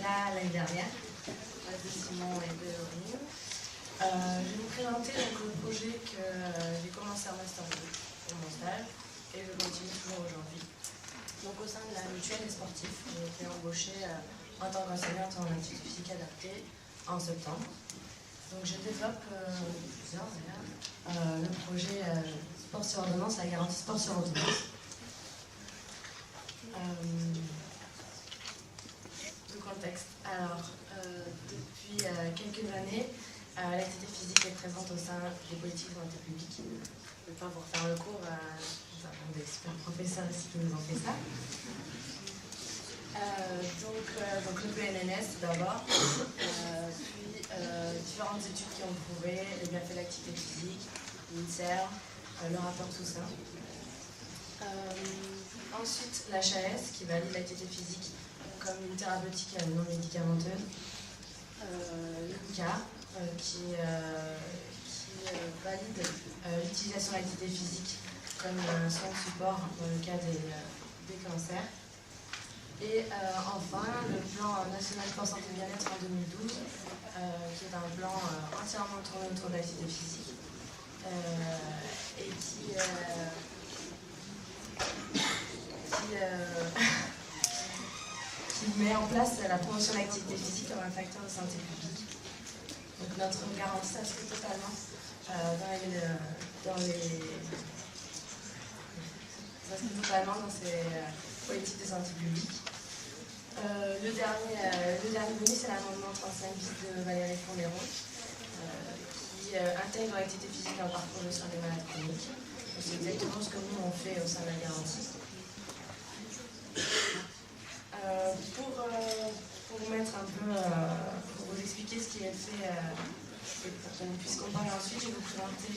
là l'année dernière, de Simon et de Laurine. Je vais vous présenter donc, le projet que j'ai commencé en Master 2 pour mon stage et je continue toujours aujourd'hui. Donc au sein de la mutuelle des sportifs, j'ai été embauchée en tant qu'enseignante en activité physique adaptée en septembre. Donc je développe le projet Sport sur ordonnance, la garantie Sport sur ordonnance. Le contexte. Alors, depuis quelques années, l'activité physique est présente au sein des politiques de santé publique. Je ne vais pas vous refaire le cours, nous avons des super professeurs ici qui nous ont fait ça. Donc le PNNS tout d'abord, puis différentes études qui ont prouvé les bienfaits de l'activité physique, l'INSERM, le rapport Toussaint. Ensuite, l'HAS qui valide l'activité physique comme une thérapeutique non médicamenteuse. L'INCA qui valide l'utilisation de l'activité physique comme un soin de support dans le cas des cancers. Et enfin, le plan national sport santé bien-être en 2012, qui est un plan entièrement tourné autour de l'activité physique et qui met en place la promotion de l'activité physique comme un facteur de santé publique. Donc notre garantie s'inscrit totalement dans ces politiques de santé publique. Le dernier venu, c'est l'amendement 35 bis de Valérie Fondéron, qui intègre l'activité physique dans le parcours de soins des malades chroniques. C'est exactement ce que nous on fait au sein de la garantie. Pour vous mettre un peu, pour vous expliquer ce qui est fait, et pour qu'on puisse comparer ensuite, je vais vous présenter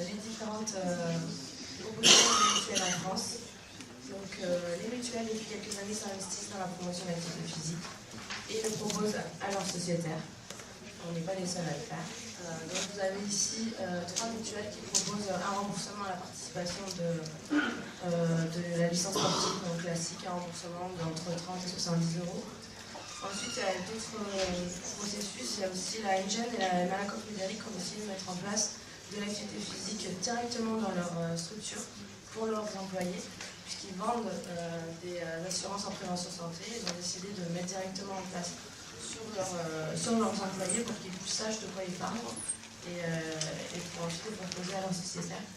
les différentes propositions de mutuelles en France. Donc les mutuelles, depuis quelques années, s'investissent dans la promotion de l'activité physique et le proposent à leurs sociétaires. On n'est pas les seuls à le faire. Donc vous avez ici 3 mutuelles qui proposent un remboursement à la participation de la licence sportive, donc classique, un remboursement d'entre 30 et 70 euros. Ensuite, il y a d'autres processus. Il y a aussi la NGEN et la Malakoff Médéric qui ont essayé de mettre en place de l'activité physique directement dans leur structure pour leurs employés, puisqu'ils vendent des assurances en prévention santé. Ils ont décidé de mettre directement en place sur leurs employés pour qu'ils sachent de quoi ils parlent et pour ensuite les proposer à leurs sociétaires.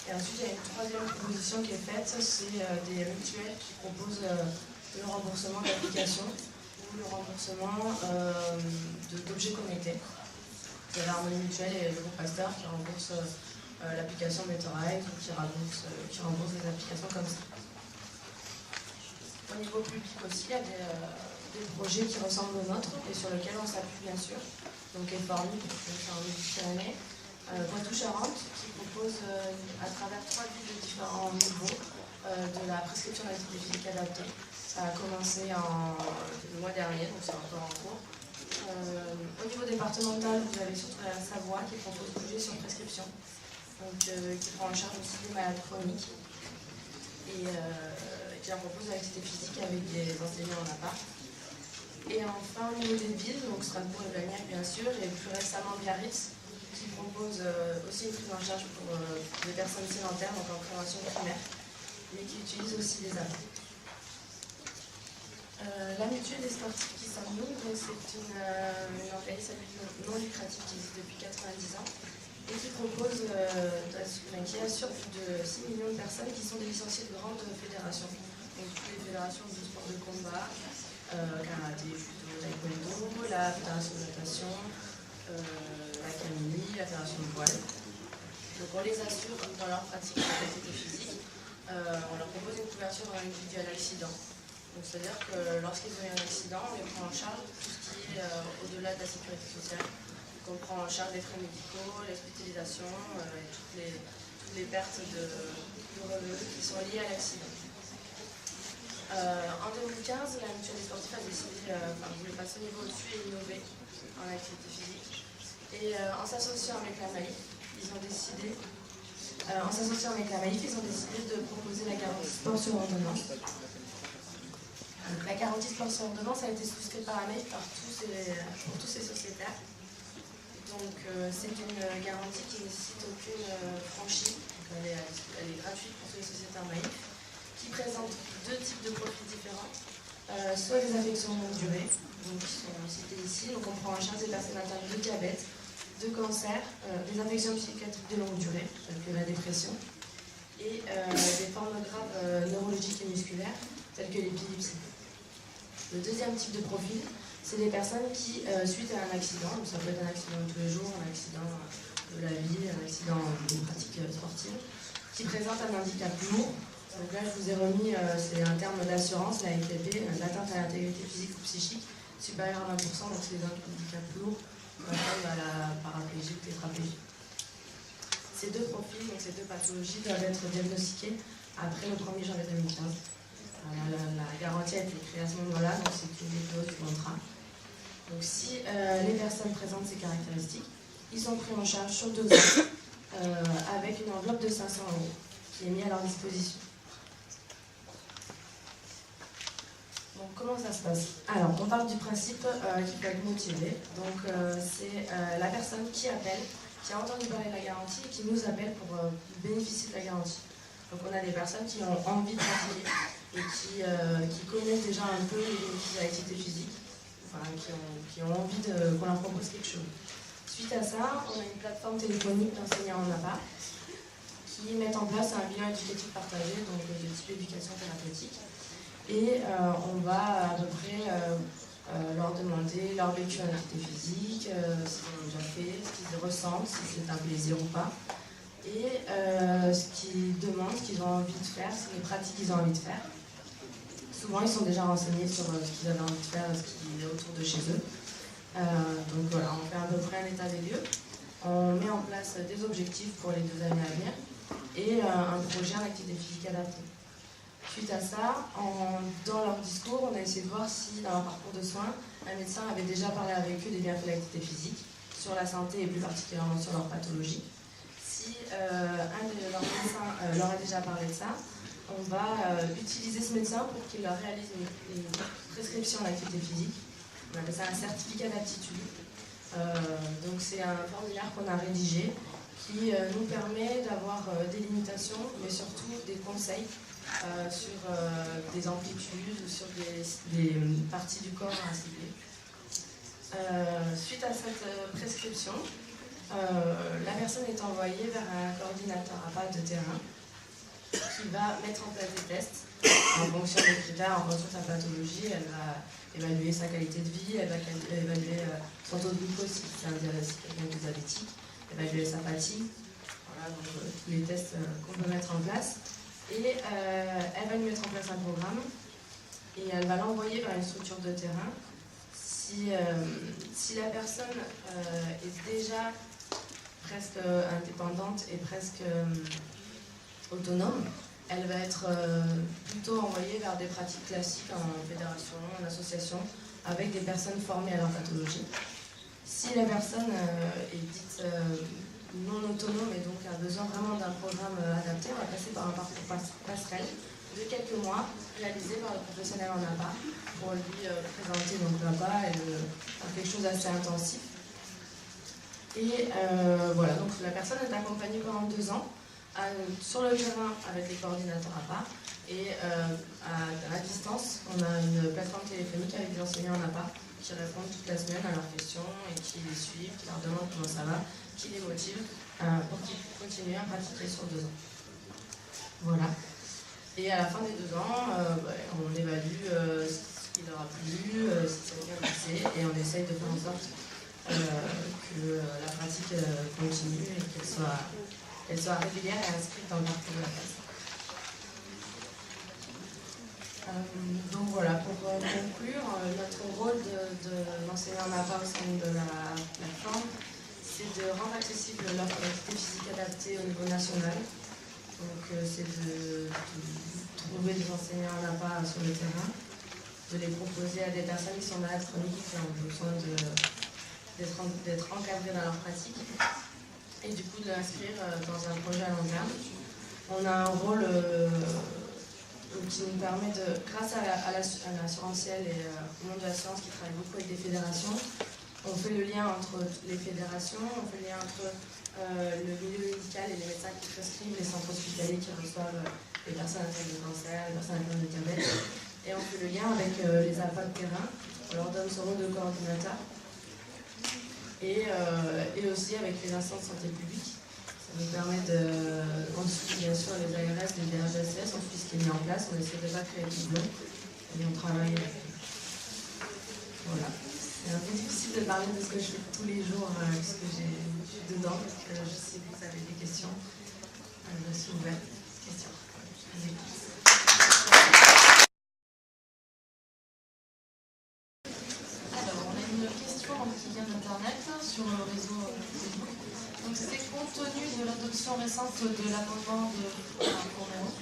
Et ensuite, il y a une troisième proposition qui est faite, c'est des mutuelles qui proposent le remboursement d'applications ou le remboursement d'objets connectés. Il y a l'Harmonie Mutuelle et le groupe Pasteur qui remboursent l'application Metorise ou qui remboursent des applications comme ça. Au niveau public aussi, il y a des projets qui ressemblent aux nôtres et sur lesquels on s'appuie bien sûr. Donc Eformi, c'est en Méditerranée, Poitou-Charentes qui propose à travers 3 villes de différents niveaux de la prescription d'activité physique adaptée. Ça a commencé le mois dernier, donc c'est encore en cours. Au niveau départemental, vous avez surtout la Savoie qui propose bouger sur prescription, donc qui prend en charge aussi des malades chroniques et qui leur propose l'activité physique avec des enseignants en appart. Et enfin, au niveau des villes, donc Strasbourg et Blagnac bien sûr, et plus récemment Biarritz, qui propose aussi une prise en charge pour les personnes sédentaires, donc en prévention primaire, mais qui utilisent aussi les appâts. La mutuelle des sportifs qui sommes nous, c'est une organisation non lucrative qui existe depuis 90 ans et qui propose, qui assure plus de 6 millions de personnes qui sont des licenciés de grandes fédérations. Donc toutes les fédérations de sport de combat, karaté, judo, taekwondo, la fédération de natation, l'académie, la fédération de voile. Donc on les assure dans leur pratique de l'activité physique. On leur propose une couverture individuelle accident. C'est-à-dire que lorsqu'ils ont eu un accident, on les prend en charge tout ce qui est au-delà de la sécurité sociale. Donc on prend en charge les frais médicaux, l'hospitalisation et toutes les pertes de revenus qui sont liées à l'accident. En 2015, la mutuelle des sportifs a décidé, voulait passer au niveau au-dessus et innover en activité physique. Et en s'associant avec la MAIF, ils ont décidé de proposer la garantie sport sur ordonnance. Donc, la garantie de pension ordonnance a été souscrite par la MEIF pour tous ces sociétaires. Donc c'est une garantie qui ne nécessite aucune franchise. Donc, elle est gratuite pour tous les sociétaires MEIF, qui présente deux types de profils différents. Soit des affections longue durée, donc qui sont citées ici, donc on prend en charge des personnes atteintes de diabète, de cancer, des affections psychiatriques de longue durée, telles que la dépression, et des formes graves neurologiques et musculaires, telles que l'épilepsie. Le deuxième type de profil, c'est des personnes qui, suite à un accident, donc ça peut être un accident de tous les jours, un accident de la vie, un accident d'une pratique sportive, qui présentent un handicap lourd. Donc là, je vous ai remis, c'est un terme d'assurance, la LTP, l'atteinte à l'intégrité physique ou psychique, supérieure à 20%, donc c'est des handicaps lourds, comme à la paraplégie ou tétraplégie. Ces deux profils, donc ces deux pathologies, doivent être diagnostiquées après le 1er janvier 2015. La garantie a été créée à ce moment-là, donc c'est une clause du contrat. Donc si les personnes présentent ces caractéristiques, ils sont pris en charge sur 2 ans avec une enveloppe de 500 € qui est mise à leur disposition. Donc comment ça se passe? Alors on parle du principe qu'il faut être motivé. Donc c'est la personne qui appelle, qui a entendu parler de la garantie et qui nous appelle pour bénéficier de la garantie. Donc on a des personnes qui ont envie de pratiquer et qui connaissent déjà un peu les bénéfices de l'activité physique, enfin, qui ont envie qu'on leur propose quelque chose. Suite à ça, on a une plateforme téléphonique d'enseignants en APA qui met en place un bilan éducatif partagé, donc de type éducation thérapeutique. Et on va à peu près leur demander leur vécu en activité physique, ce qu'ils ont déjà fait, ce qu'ils ressentent, si c'est un plaisir ou pas. Et ce qu'ils demandent, ce qu'ils ont envie de faire, c'est les pratiques qu'ils ont envie de faire. Souvent, ils sont déjà renseignés sur ce qu'ils avaient envie de faire, ce qui est autour de chez eux. Donc voilà, on fait à peu près un état des lieux. On met en place des objectifs pour les 2 années à venir et un projet en activité physique adaptée. Suite à ça, dans leur discours, on a essayé de voir si, dans leur parcours de soins, un médecin avait déjà parlé avec eux des bienfaits de l'activité physique, sur la santé et plus particulièrement sur leur pathologie. Si un de leurs médecins leur a déjà parlé de ça, on va utiliser ce médecin pour qu'il leur réalise une prescription d'activité physique. On appelle ça un certificat d'aptitude. Donc c'est un formulaire qu'on a rédigé qui nous permet d'avoir des limitations, mais surtout des conseils sur des amplitudes ou sur des parties du corps à cibler. Suite à cette prescription, la personne est envoyée vers un coordinateur APA de terrain qui va mettre en place des tests en fonction des critères, en fonction de sa pathologie. Elle va évaluer sa qualité de vie, elle va évaluer son taux de glucose si c'est quelqu'un de diabétique, évaluer sa fatigue, voilà, donc tous les tests qu'on peut mettre en place. Et elle va lui mettre en place un programme et elle va l'envoyer vers une structure de terrain. Si la personne est déjà presque indépendante et presque autonome, elle va être plutôt envoyée vers des pratiques classiques en fédération, en association, avec des personnes formées à leur pathologie. Si la personne est dite non autonome et donc a besoin vraiment d'un programme adapté, on va passer par un parcours passerelle de quelques mois, réalisé par le professionnel en APA, pour lui présenter donc l'APA et faire quelque chose d'assez intensif. Et voilà, donc la personne est accompagnée pendant 2 ans sur le terrain avec les coordinateurs APA et à distance, on a une plateforme téléphonique avec des enseignants en APA qui répondent toute la semaine à leurs questions et qui les suivent, qui leur demandent comment ça va, qui les motivent pour qu'ils continuent à pratiquer sur 2 ans. Voilà. Et à la fin des 2 ans, on évalue ce qui leur a plu, si ça a bien passé, et on essaye de faire en sorte que la pratique continue et qu'elle soit régulière et inscrite dans le parcours de la personne. Donc voilà, pour conclure, notre rôle d'enseignant en APA au sein de la plateforme, c'est de rendre accessible l'offre d'activité physique adaptée au niveau national. Donc c'est de trouver des enseignants en APA sur le terrain, de les proposer à des personnes qui sont malades chroniques qui ont besoin d'être encadrées dans leur pratique et du coup de l'inscrire dans un projet à long terme. On a un rôle donc qui nous permet de, grâce à l'assurantiel et au monde de l'assurance qui travaille beaucoup avec des fédérations, on fait le lien entre les fédérations, on fait le lien entre le milieu médical et les médecins qui prescrivent, les centres hospitaliers qui reçoivent les personnes atteintes de cancer, les personnes atteintes de diabète, et on fait le lien avec les APA de terrain, on leur donne ce rôle de coordinateur, et aussi avec les instances de santé publique. Ça nous permet en dessous bien sûr les ARS, les DRGSS, on suit ce qui est mis en place, on essaie de ne pas créer de doublons, et on travaille avec eux. Voilà. C'est un peu difficile de parler de ce que je fais tous les jours, puisque je suis dedans, parce que je sais que vous avez des questions. Je suis ouverte aux questions. Alors, on a une question qui vient d'Internet sur le réseau Facebook. Donc, c'est compte tenu de l'adoption récente de l'amendement de Cournero,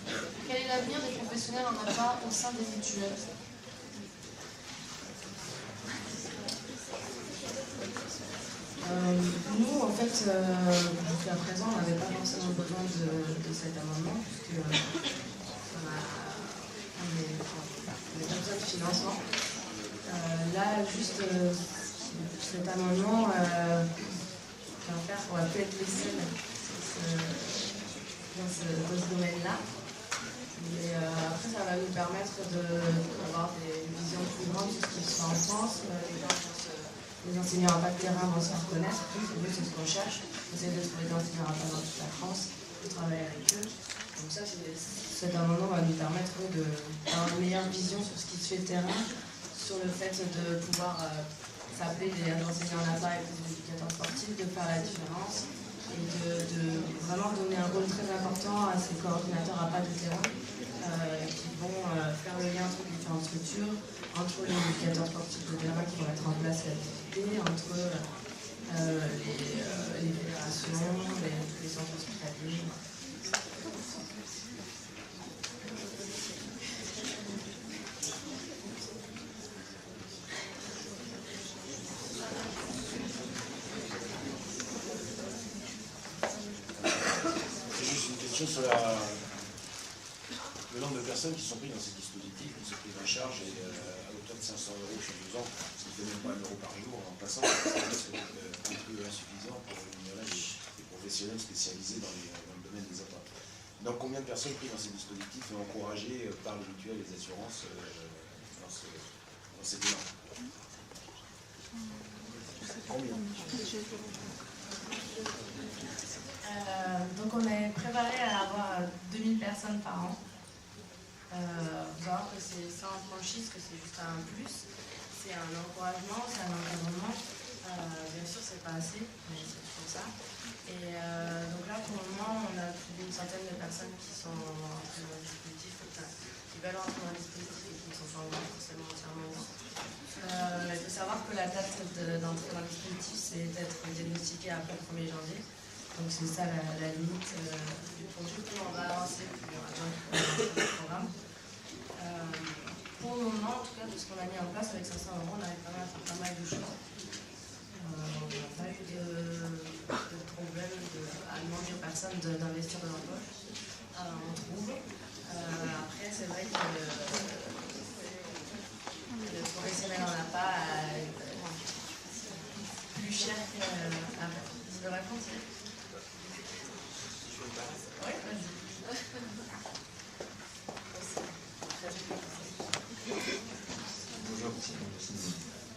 quel est l'avenir des professionnels en APA au sein des mutuelles? Nous, en fait, jusqu'à présent, on n'avait pas forcément besoin de cet amendement, puisque on n'avait pas besoin de financement. Là, juste cet amendement va peut être l'essai dans ce domaine-là. Mais après, ça va nous permettre d'avoir des visions plus grandes sur ce qui se fait en France. Les enseignants à pas de terrain vont se faire connaître, c'est ce qu'on cherche. On essaie de trouver des enseignants à pas dans toute la France, de travailler avec eux. Donc ça, cet amendement va nous permettre d'avoir une meilleure vision sur ce qui se fait de terrain, sur le fait de pouvoir s'appeler des enseignants en APA et des éducateurs sportifs, de faire la différence et de vraiment donner un rôle très important à ces coordinateurs à pas de terrain qui vont faire le lien entre les différentes structures, entre les éducateurs sportifs de terrain qui vont mettre en place l'activité, entre les fédérations, les centres hospitaliers. C'est juste une question sur le nombre de personnes qui sont prises dans ces dispositifs, qui sont prises en charge et à hauteur de 500 € sur 2 ans, ce qui ne fait même pas 1 € par jour en passant, ça reste un peu insuffisant pour rémunérer les professionnels spécialisés dans le domaine des APA. Donc combien de personnes prises dans ces dispositifs et encouragées par les mutuelles et les assurances dans ces bilans? Combien? Donc on est préparé à avoir 2000 personnes par an. Faut savoir que c'est sans franchise, que c'est juste un plus. C'est un encouragement, c'est un encadrement. Bien sûr, c'est pas assez, mais c'est toujours ça. Et donc là, pour le moment, on a plus d'une centaine de personnes qui sont entrées dans le dispositif, qui veulent entrer dans le dispositif et qui ne sont pas forcément entièrement dedans. Il faut savoir que la date d'entrée dans le dispositif, c'est d'être diagnostiqué après le 1er janvier. Donc c'est ça la limite du projet. Plus on va avancer, plus on va dans le programme. Pour le moment, en tout cas, de ce qu'on a mis en place avec 500 €, on arrive quand même à faire pas mal de choses. On n'a pas eu de problème à demander aux personnes d'investir de leur poche. On trouve. Après, c'est vrai que le professionnel n'en a pas plus cher qu'un. Tu veux répondre? Oui, vas-y. Bonjour,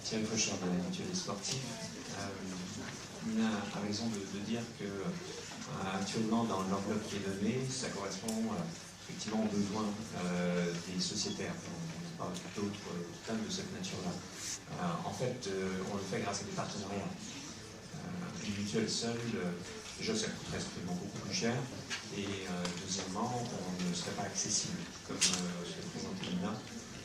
Thierry Fauchard de la mutuelle des sportifs. Nina a raison de dire que actuellement dans l'enveloppe qui est donnée, ça correspond effectivement aux besoins des sociétaires. On parle d'autres thèmes de cette nature-là. En fait, on le fait grâce à des partenariats. Une mutuelle seule, déjà ça coûterait certainement beaucoup plus cher, et deuxièmement, on ne serait pas accessible, comme ce que présentait Nina.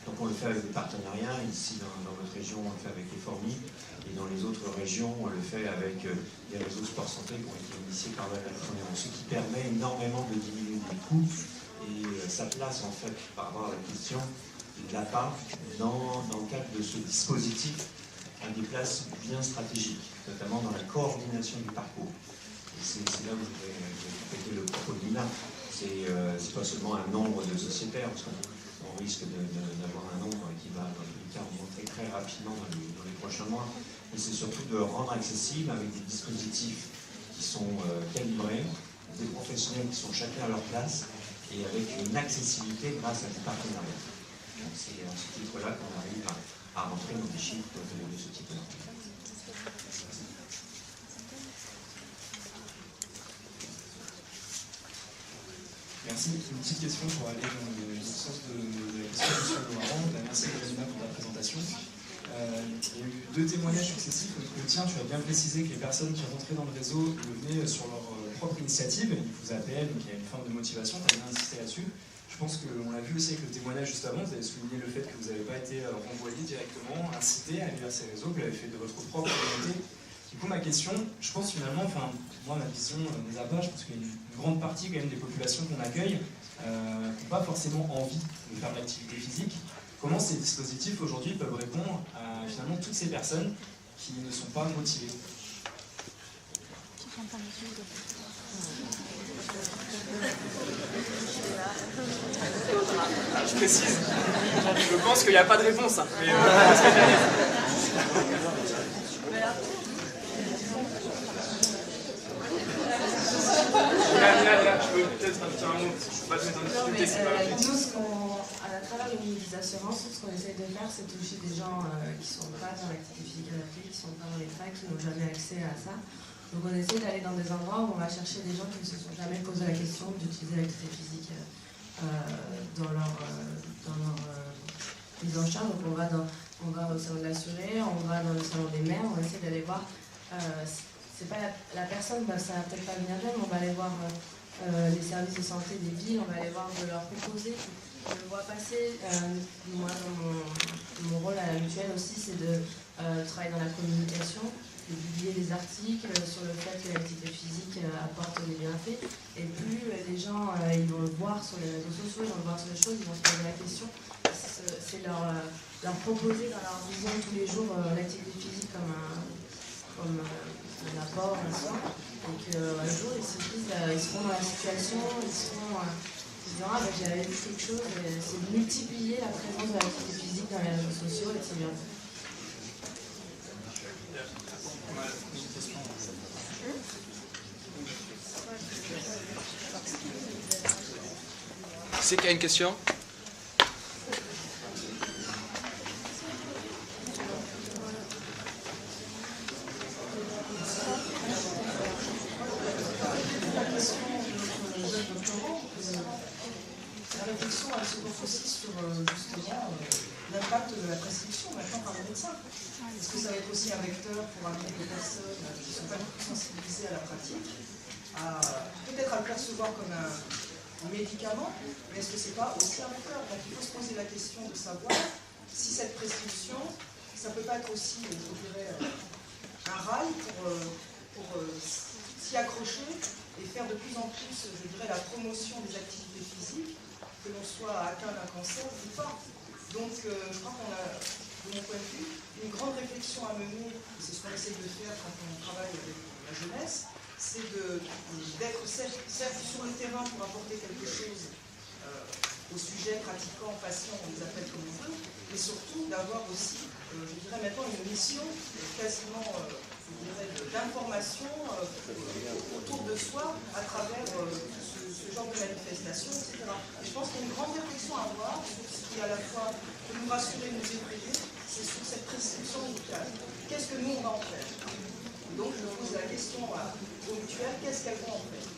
Donc on le fait avec des partenariats. Ici dans notre région, on le fait avec les Formis, et dans les autres régions, on le fait avec les réseaux sport santé qui ont été initiés par la Cournero, ce qui permet énormément de diminuer les coûts, et ça place en fait par rapport à la question de l'APA dans le cadre de ce dispositif à des places bien stratégiques, notamment dans la coordination du parcours. Et c'est là où j'ai complété le propos de Nina. C'est pas seulement un nombre de sociétaires, parce qu'on risque d'avoir un nombre qui va, dans tous les cas, augmenter très rapidement dans les prochains mois. Mais c'est surtout de rendre accessible avec des dispositifs qui sont calibrés, des professionnels qui sont chacun à leur place, et avec une accessibilité grâce à des partenariats. Donc c'est à ce titre-là qu'on arrive à rentrer dans des chiffres de ce type-là. Merci. Une petite question pour aller dans le sens de la question de M. Laurent. Merci Karina pour la présentation. Il y a eu 2 témoignages successifs. Le tien, tu as bien précisé que les personnes qui rentraient dans le réseau le venaient sur leur propre initiative. Ils vous appellent, donc il y a une forme de motivation. Tu as bien insisté là-dessus. Je pense qu'on l'a vu aussi avec le témoignage juste avant. Vous avez souligné le fait que vous n'avez pas été renvoyé directement, incité à aller vers ces réseaux, que vous l'avez fait de votre propre volonté. Du coup, ma question, je pense finalement, enfin, moi, ma vision des APA, je pense qu'il y a une grande partie quand même des populations qu'on accueille qui n'ont pas forcément envie de faire de l'activité physique. Comment ces dispositifs aujourd'hui peuvent répondre à finalement toutes ces personnes qui ne sont pas motivées? Je précise, je pense qu'il n'y a pas de réponse. Hein, mais, je peux peut-être un petit mot, je ne peux pas te mettre en difficulté, c'est pas l'objectif. Nous, à travers le milieu des assurances, ce qu'on essaie de faire, c'est toucher des gens qui ne sont pas dans l'activité physique adaptée, qui ne sont pas dans les facs, qui n'ont jamais accès à ça. Donc on essaie d'aller dans des endroits où on va chercher des gens qui ne se sont jamais posé la question d'utiliser l'activité physique dans leur mise en charge. Donc on va au salon de l'assuré, on va dans le salon des maires, on essaie d'aller voir. C'est pas la personne, ça va peut-être pas venir d'elle, mais on va aller voir les services de santé des villes, on va aller voir de leur proposer. Je le vois passer, moi dans mon rôle à la mutuelle aussi, c'est de travailler dans la communication, de publier des articles sur le fait que l'activité physique apporte des bienfaits. Et plus les gens ils vont le voir sur les réseaux sociaux, ils vont le voir sur les choses, ils vont se poser la question. C'est leur proposer dans leur vision tous les jours l'activité physique comme un apport, un soin. Et qu'un jour ils se disent, ils seront dans la situation, ils disent ah ben j'avais vu quelque chose, c'est de multiplier la présence de l'activité physique dans les réseaux sociaux et c'est bien. Qui c'est qui a une question? La réflexion, elle se porte aussi sur justement l'impact de la prescription maintenant par les médecins. Est-ce que ça va être aussi un vecteur pour amener des personnes qui ne sont pas du tout sensibilisées à la pratique, peut-être à le percevoir comme un médicament, mais est-ce que ce n'est pas aussi un vecteur? Donc il faut se poser la question de savoir si cette prescription, ça ne peut pas être aussi, je dirais, un rail pour s'y accrocher et faire de plus en plus, je dirais, la promotion des activités physiques, que l'on soit atteint d'un cancer ou pas. Donc je crois qu'on a, de mon point de vue, une grande réflexion à mener, et c'est ce qu'on essaie de faire quand on travaille avec la jeunesse, c'est d'être certes sur le terrain pour apporter quelque chose aux sujets pratiquants, patients, on les appelle comme on veut, mais surtout d'avoir aussi, je dirais maintenant, une mission quasiment, je dirais, d'information autour de soi à travers ce genre de manifestations, etc. Et je pense qu'il y a une grande réflexion à avoir sur ce qui, à la fois, peut nous rassurer, nous effrayer, c'est sur cette prescription médicale. Qu'est-ce que nous, on va en faire? Donc, je pose la question aux mutuelles, qu'est-ce qu'elles vont en faire?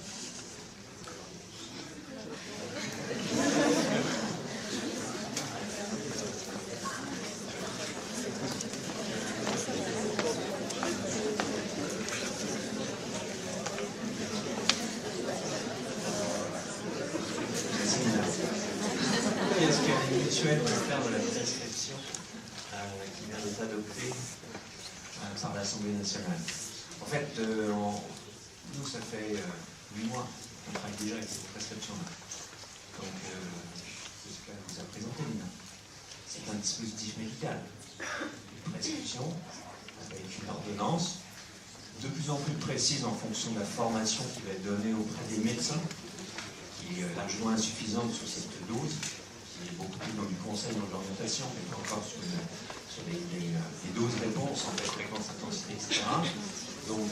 Est-ce que les mutuelles vont faire de la prescription qui vient d'être adoptée par l'Assemblée nationale? En fait, nous, ça fait 8 mois qu'on travaille déjà avec cette prescription-là. Donc, c'est ce qu'elle vous a présenté, Lina. C'est un dispositif médical. Une prescription avec une ordonnance de plus en plus précise en fonction de la formation qui va être donnée auprès des médecins, qui est largement insuffisante sur cette dose, qui est beaucoup plus dans du conseil, dans l'orientation, mais pas encore sur les doses réponses, en fait, fréquence, intensité, etc. Donc,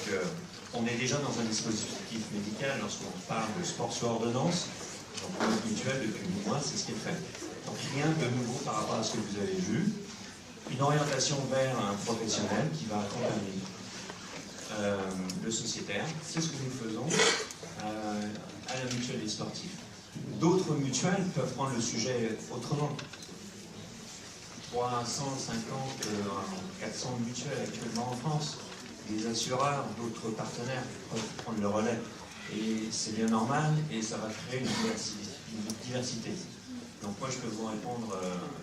on est déjà dans un dispositif médical lorsqu'on parle de sport sur ordonnance. Donc, le mutuel, depuis 8 mois, c'est ce qui est fait. Donc, rien de nouveau par rapport à ce que vous avez vu. Une orientation vers un professionnel qui va accompagner le sociétaire. C'est ce que nous faisons à la mutuelle des sportifs. D'autres mutuelles peuvent prendre le sujet autrement. 350, 400 mutuelles actuellement en France. Des assureurs, d'autres partenaires peuvent prendre le relais. Et c'est bien normal et ça va créer une diversité. Donc moi je peux vous répondre,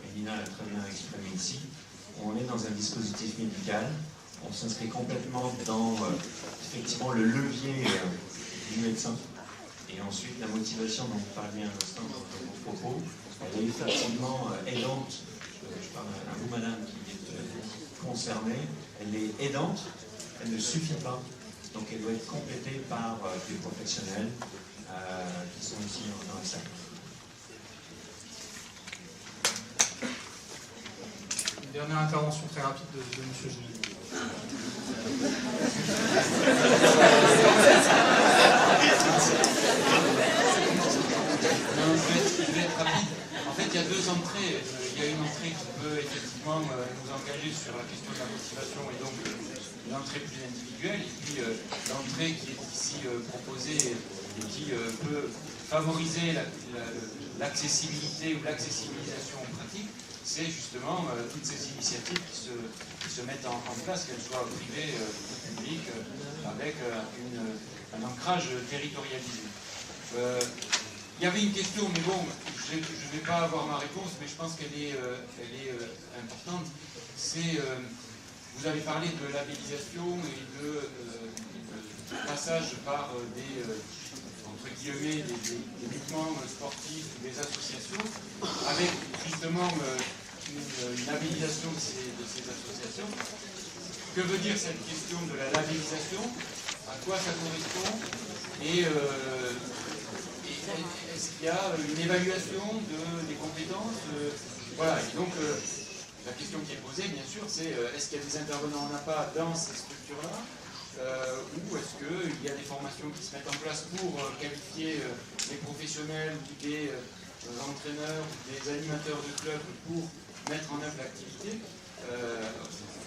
et Nina l'a très bien exprimé ici, on est dans un dispositif médical, on s'inscrit complètement dans effectivement le levier du médecin. Et ensuite la motivation dont vous parliez un instant dans vos propos, elle est effectivement aidante. Je parle à vous madame qui est concernée, elle est aidante, elle ne suffit pas. Donc elle doit être complétée par des professionnels qui sont ici dans la salle. Une dernière intervention très rapide de M. Génie. Je vais être rapide. En fait, il y a deux entrées. Il y a une entrée qui peut effectivement nous engager sur la question de la motivation et donc une entrée plus individuelle, et puis l'entrée qui est ici proposée et qui peut favoriser l'accessibilité ou l'accessibilisation pratique, c'est justement toutes ces initiatives qui se mettent en place, qu'elles soient privées ou publiques, avec un ancrage territorialisé. Il y avait une question, mais bon, je ne vais pas avoir ma réponse, mais je pense qu'elle est importante. C'est, vous avez parlé de labellisation et de passage par entre guillemets, des mouvements sportifs, des associations, avec justement une labellisation de ces associations. Que veut dire cette question de la labellisation? À quoi ça correspond? Et est-ce qu'il y a une évaluation des compétences? Voilà, et donc la question qui est posée, bien sûr, c'est est-ce qu'il y a des intervenants en APA dans ces structures-là, ou est-ce qu'il y a des formations qui se mettent en place pour qualifier les professionnels, ou des entraîneurs, ou des animateurs de clubs pour mettre en œuvre l'activité?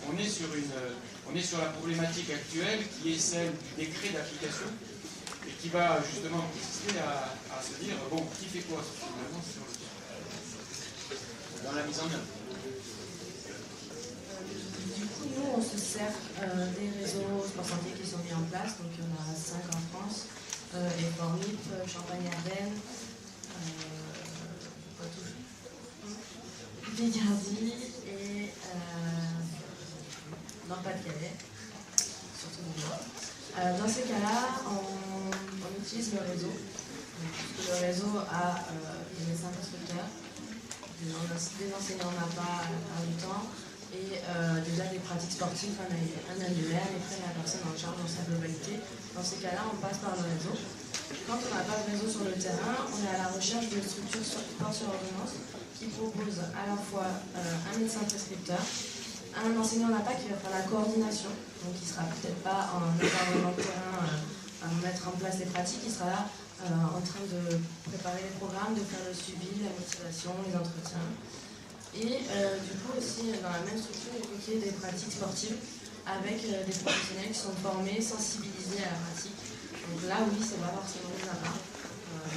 On est sur la problématique actuelle qui est celle du décret d'application, et qui va justement consister à se dire, bon, qui fait quoi finalement sur dans la mise en œuvre? Du coup, nous, on se sert des réseaux sport santé qui sont mis en place, donc il y en a 5 en France, Effort MIP, Champagne-Ardenne, Picardie et dans Pas-de-Calais, surtout moi. Dans ces cas-là, on utilise le réseau. Donc, le réseau a des médecins prescripteurs, des enseignants en APA du temps, et déjà des pratiques sportives, un annuaire, et prennent la personne en charge dans sa globalité. Dans ces cas-là, on passe par le réseau. Quand on n'a pas de réseau sur le terrain, on est à la recherche de structures sport sur ordonnance qui proposent à la fois un médecin prescripteur, un enseignant en APA qui va faire la coordination, donc il ne sera peut-être pas en intervenant de terrain à mettre en place les pratiques, il sera là en train de préparer les programmes, de faire le suivi, la motivation, les entretiens. Et du coup aussi dans la même structure, il faut qu'il y ait des pratiques sportives avec des professionnels qui sont formés, sensibilisés à la pratique. Donc là oui, c'est pas forcément des APA,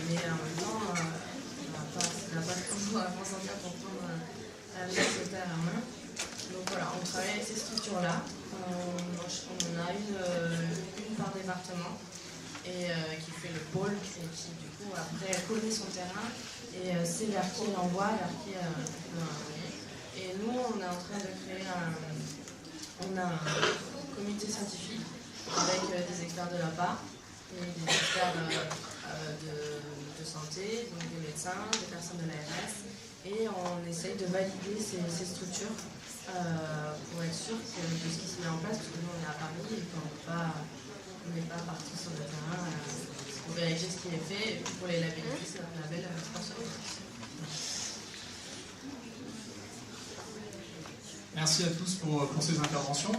mais en même temps, ça n'a pas toujours à consentir pour prendre la terre à main. Donc voilà, on travaille avec ces structures-là. On a une par département et qui fait le pôle et qui du coup après connaît son terrain et sait vers qui il envoie, vers qui on peut envoyer. Et nous, on est en train de créer on a un comité scientifique avec des experts de l'APA et des experts de santé, donc des médecins, des personnes de l'ARS, et on essaye de valider ces structures pour être sûr de ce qui se met en place, parce que nous on est à Paris et qu'on n'est pas parti sur le terrain pour vérifier ce qui est fait, et puis pour les labelliser, c'est un label sport sur ordonnance. Merci à tous pour ces interventions.